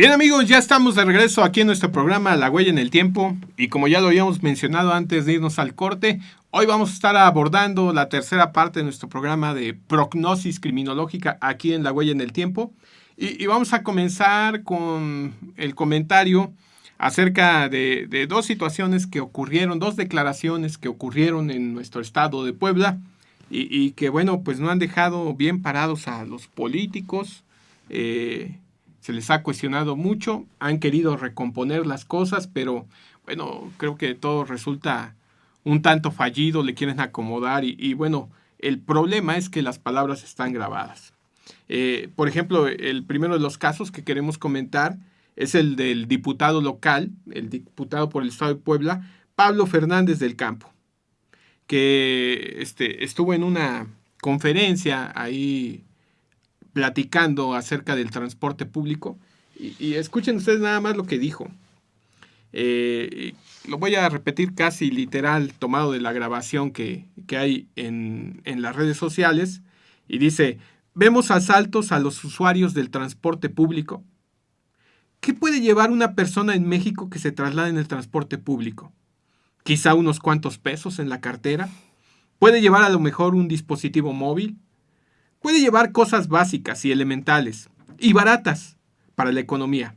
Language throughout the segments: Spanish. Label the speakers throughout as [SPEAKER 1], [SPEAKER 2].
[SPEAKER 1] Bien amigos, ya estamos de regreso aquí en nuestro programa La Huella en el Tiempo y como ya lo habíamos mencionado antes de irnos al corte, hoy vamos a estar abordando la tercera parte de nuestro programa de prognosis criminológica aquí en La Huella en el Tiempo y vamos a comenzar con el comentario acerca de dos situaciones que ocurrieron, dos declaraciones que ocurrieron en nuestro estado de Puebla y que bueno, pues no han dejado bien parados a los políticos. Se les ha cuestionado mucho, han querido recomponer las cosas, pero bueno, creo que todo resulta un tanto fallido, le quieren acomodar y bueno, el problema es que las palabras están grabadas. Por ejemplo, el primero de los casos que queremos comentar es el del diputado local, el diputado por el estado de Puebla, Pablo Fernández del Campo, que estuvo en una conferencia ahí platicando acerca del transporte público y escuchen ustedes nada más lo que dijo. Lo voy a repetir casi literal, tomado de la grabación que hay en las redes sociales, y dice: vemos asaltos a los usuarios del transporte público. ¿Qué puede llevar una persona en México que se traslada en el transporte público? Quizá unos cuantos pesos en la cartera. Puede llevar a lo mejor un dispositivo móvil. Puede llevar cosas básicas y elementales y baratas para la economía,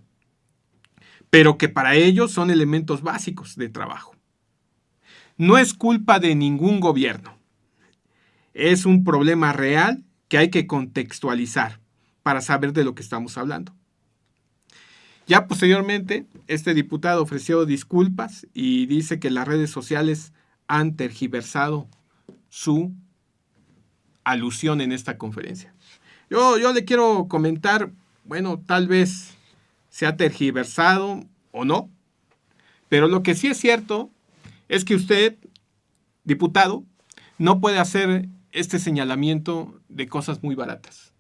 [SPEAKER 1] pero que para ellos son elementos básicos de trabajo. No es culpa de ningún gobierno. Es un problema real que hay que contextualizar para saber de lo que estamos hablando. Ya posteriormente, este diputado ofreció disculpas y dice que las redes sociales han tergiversado su alusión en esta conferencia. Yo le quiero comentar, bueno, tal vez se ha tergiversado o no, pero lo que sí es cierto es que usted, diputado, no puede hacer este señalamiento de cosas muy baratas,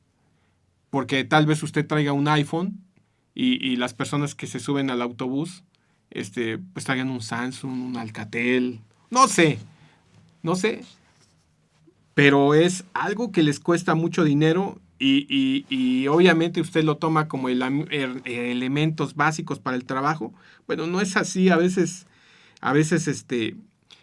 [SPEAKER 1] porque tal vez usted traiga un iPhone y las personas que se suben al autobús pues traigan un Samsung, un Alcatel, no sé, pero es algo que les cuesta mucho dinero y obviamente usted lo toma como elementos básicos para el trabajo. Bueno, no es así. A veces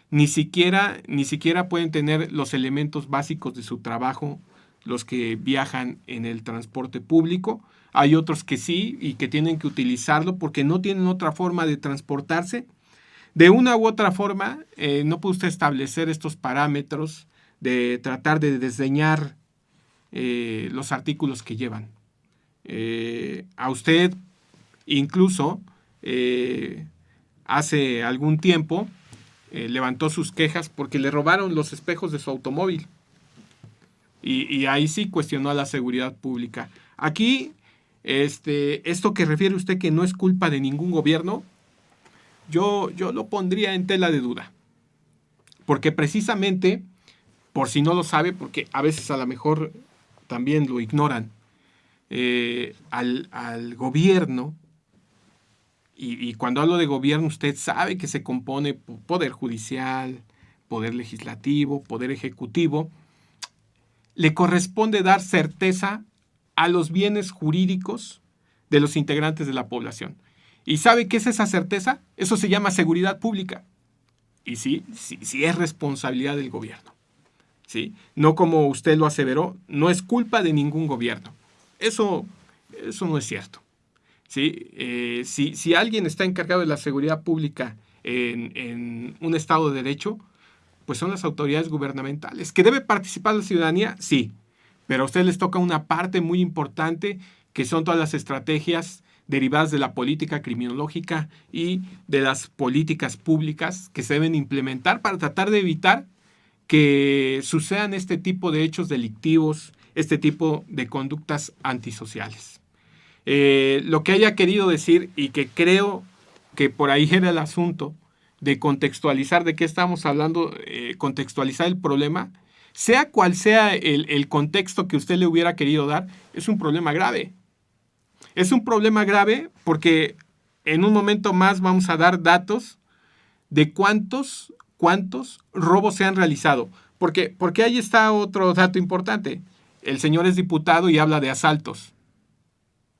[SPEAKER 1] ni siquiera pueden tener los elementos básicos de su trabajo los que viajan en el transporte público. Hay otros que sí y que tienen que utilizarlo porque no tienen otra forma de transportarse. De una u otra forma, no puede usted establecer estos parámetros de tratar de desdeñar los artículos que llevan. A usted, incluso, hace algún tiempo, levantó sus quejas porque le robaron los espejos de su automóvil. Y ahí sí cuestionó a la seguridad pública. Aquí, esto que refiere usted que no es culpa de ningún gobierno, yo lo pondría en tela de duda. Porque precisamente, por si no lo sabe, porque a veces a lo mejor también lo ignoran, al gobierno, y cuando hablo de gobierno usted sabe que se compone por poder judicial, poder legislativo, poder ejecutivo, le corresponde dar certeza a los bienes jurídicos de los integrantes de la población. ¿Y sabe qué es esa certeza? Eso se llama seguridad pública. Y sí es responsabilidad del gobierno. ¿Sí? No como usted lo aseveró, no es culpa de ningún gobierno. Eso no es cierto. ¿Sí? Si alguien está encargado de la seguridad pública en un Estado de Derecho, pues son las autoridades gubernamentales. ¿Que debe participar la ciudadanía? Sí. Pero a ustedes les toca una parte muy importante, que son todas las estrategias derivadas de la política criminológica y de las políticas públicas que se deben implementar para tratar de evitar que sucedan este tipo de hechos delictivos, este tipo de conductas antisociales. Lo que haya querido decir, y que creo que por ahí era el asunto, de contextualizar de qué estamos hablando, contextualizar el problema, sea cual sea el contexto que usted le hubiera querido dar, es un problema grave. Es un problema grave porque en un momento más vamos a dar datos de cuántos robos se han realizado. Porque ahí está otro dato importante. El señor es diputado y habla de asaltos.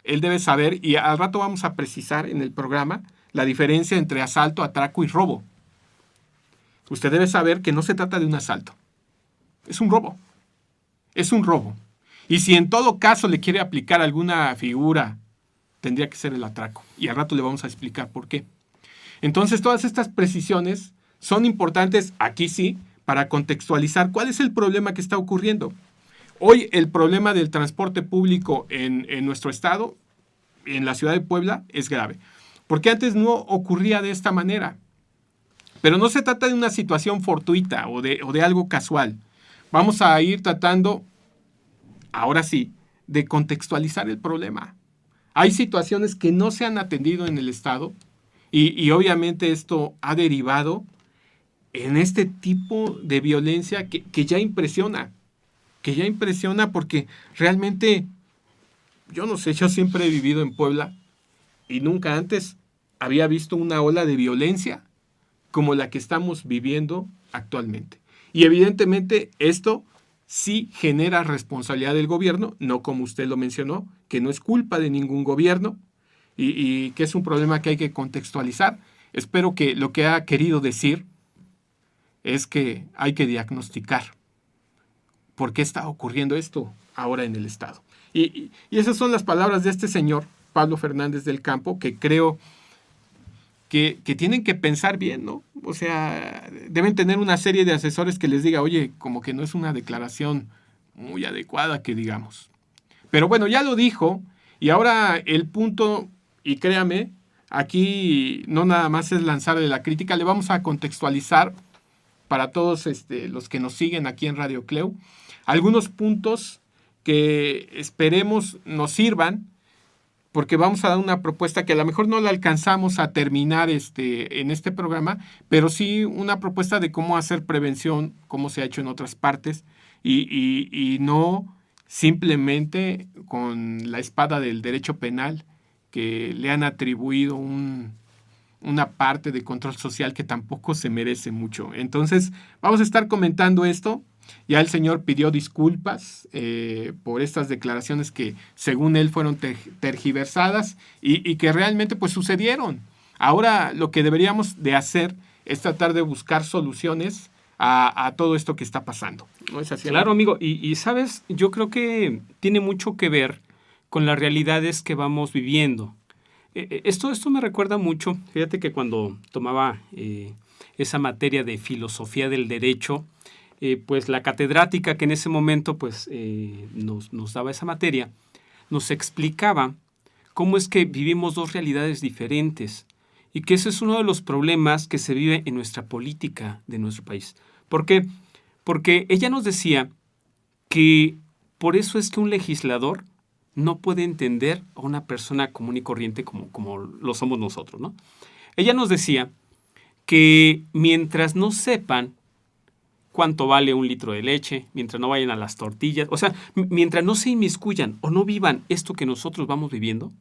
[SPEAKER 1] Él debe saber, y al rato vamos a precisar en el programa, la diferencia entre asalto, atraco y robo. Usted debe saber que no se trata de un asalto. Es un robo. Es un robo. Y si en todo caso le quiere aplicar alguna figura, tendría que ser el atraco. Y al rato le vamos a explicar por qué. Entonces, todas estas precisiones son importantes, aquí sí, para contextualizar cuál es el problema que está ocurriendo. Hoy el problema del transporte público en nuestro estado, en la ciudad de Puebla, es grave. Porque antes no ocurría de esta manera. Pero no se trata de una situación fortuita o de algo casual. Vamos a ir tratando, ahora sí, de contextualizar el problema. Hay situaciones que no se han atendido en el estado y obviamente esto ha derivado en este tipo de violencia que ya impresiona. Que ya impresiona porque realmente, yo no sé, yo siempre he vivido en Puebla y nunca antes había visto una ola de violencia como la que estamos viviendo actualmente. Y evidentemente esto sí genera responsabilidad del gobierno, no como usted lo mencionó, que no es culpa de ningún gobierno y que es un problema que hay que contextualizar. Espero que lo que ha querido decir es que hay que diagnosticar por qué está ocurriendo esto ahora en el Estado. Y esas son las palabras de este señor, Pablo Fernández del Campo, que creo que tienen que pensar bien, ¿no? O sea, deben tener una serie de asesores que les diga, oye, como que no es una declaración muy adecuada que digamos. Pero bueno, ya lo dijo, y ahora el punto, y créame, aquí no nada más es lanzarle la crítica, le vamos a contextualizar para todos los que nos siguen aquí en Radio Cleu, algunos puntos que esperemos nos sirvan, porque vamos a dar una propuesta que a lo mejor no la alcanzamos a terminar en este programa, pero sí una propuesta de cómo hacer prevención, cómo se ha hecho en otras partes, y no simplemente con la espada del derecho penal que le han atribuido una parte de control social que tampoco se merece mucho. Entonces, vamos a estar comentando esto. Ya el señor pidió disculpas por estas declaraciones que, según él, fueron tergiversadas y que realmente pues sucedieron. Ahora lo que deberíamos de hacer es tratar de buscar soluciones a todo esto que está pasando. ¿No es así?
[SPEAKER 2] Claro, amigo. Y sabes, yo creo que tiene mucho que ver con las realidades que vamos viviendo. Esto me recuerda mucho, fíjate que cuando tomaba esa materia de filosofía del derecho, pues la catedrática que en ese momento pues, nos daba esa materia, nos explicaba cómo es que vivimos dos realidades diferentes y que ese es uno de los problemas que se vive en nuestra política de nuestro país. ¿Por qué? Porque ella nos decía que por eso es que un legislador no puede entender a una persona común y corriente como lo somos nosotros, ¿no? Ella nos decía que mientras no sepan cuánto vale un litro de leche, mientras no vayan a las tortillas, o sea, mientras no se inmiscuyan o no vivan esto que nosotros vamos viviendo,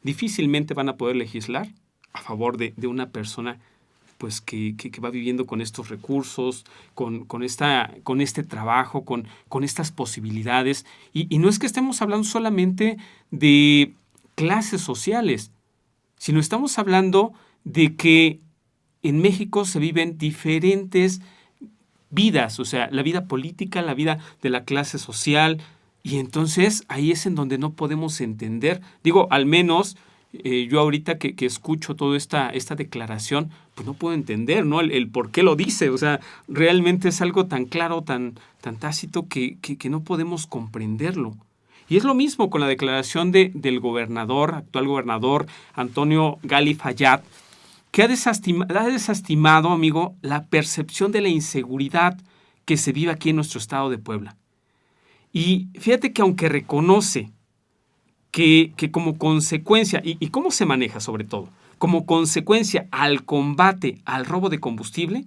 [SPEAKER 2] difícilmente van a poder legislar a favor de una persona pues que va viviendo con estos recursos, con este trabajo, con estas posibilidades. Y no es que estemos hablando solamente de clases sociales, sino estamos hablando de que en México se viven diferentes vidas, o sea, la vida política, la vida de la clase social, y entonces ahí es en donde no podemos entender, digo, al menos yo ahorita que escucho toda esta declaración, pues no puedo entender, ¿no? El por qué lo dice, o sea, realmente es algo tan claro, tan tácito que no podemos comprenderlo. Y es lo mismo con la declaración del actual gobernador, Antonio Gali Fayad, que ha desestimado, amigo, la percepción de la inseguridad que se vive aquí en nuestro estado de Puebla. Y fíjate que aunque reconoce que como consecuencia, y cómo se maneja sobre todo, como consecuencia al combate al robo de combustible,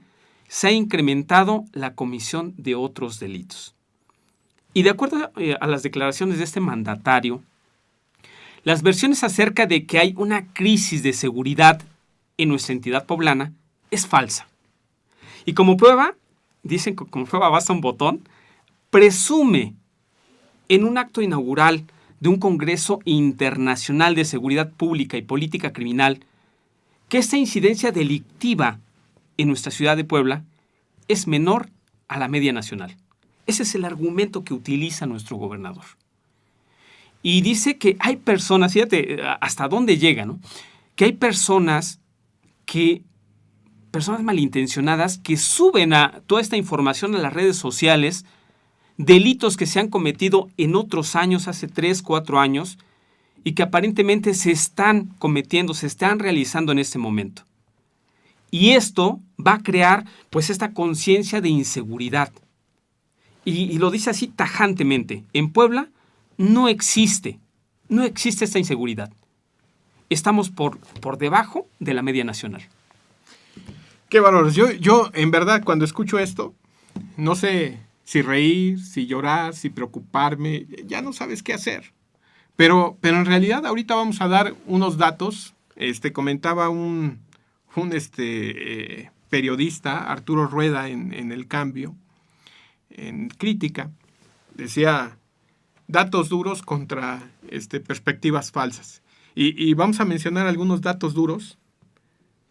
[SPEAKER 2] se ha incrementado la comisión de otros delitos. Y de acuerdo a las declaraciones de este mandatario, las versiones acerca de que hay una crisis de seguridad en nuestra entidad poblana es falsa. Y como prueba, dicen que como prueba basta un botón, presume en un acto inaugural de un Congreso Internacional de Seguridad Pública y Política Criminal que esta incidencia delictiva en nuestra ciudad de Puebla es menor a la media nacional. Ese es el argumento que utiliza nuestro gobernador. Y dice que hay personas, fíjate hasta dónde llega, ¿no? Que hay personas malintencionadas que suben a toda esta información a las redes sociales, delitos que se han cometido en otros años, hace 3, 4 años, y que aparentemente se están cometiendo, se están realizando en este momento. Y esto va a crear pues esta conciencia de inseguridad. Y lo dice así tajantemente. En Puebla no existe esta inseguridad. Estamos por debajo de la media nacional.
[SPEAKER 1] Qué valores. Yo, en verdad, cuando escucho esto, no sé si reír, si llorar, si preocuparme, ya no sabes qué hacer. Pero en realidad ahorita vamos a dar unos datos. Comentaba un periodista, Arturo Rueda, en El Cambio, en Crítica, decía datos duros contra perspectivas falsas. Y vamos a mencionar algunos datos duros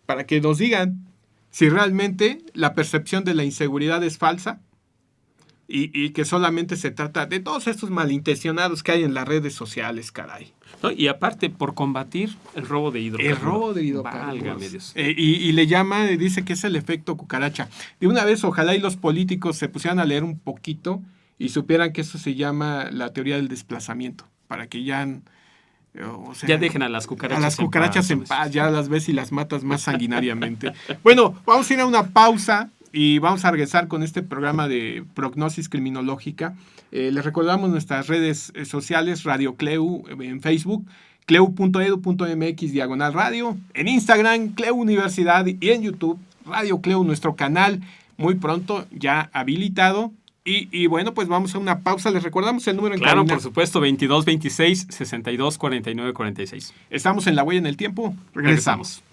[SPEAKER 1] para que nos digan si realmente la percepción de la inseguridad es falsa y que solamente se trata de todos estos malintencionados que hay en las redes sociales, caray.
[SPEAKER 2] No, y aparte, por combatir el robo de hidrocarburos.
[SPEAKER 1] El robo de hidrocarburos. Y le llama, dice que es el efecto cucaracha. De una vez, ojalá y los políticos se pusieran a leer un poquito y supieran que eso se llama la teoría del desplazamiento, para que ya...
[SPEAKER 2] ya dejen a las cucarachas
[SPEAKER 1] en paz, ya las ves y las matas más sanguinariamente. Bueno, vamos a ir a una pausa y vamos a regresar con este programa de prognosis criminológica. Les recordamos nuestras redes sociales, Radio CLEU en Facebook, cleu.edu.mx/radio, en Instagram, CLEU Universidad, y en YouTube, Radio CLEU, nuestro canal, muy pronto ya habilitado. Y bueno, pues vamos a una pausa. Les recordamos el número en cabina.
[SPEAKER 2] Claro, por supuesto, 2226-624946.
[SPEAKER 1] Estamos en La Huella en el Tiempo. Regresamos.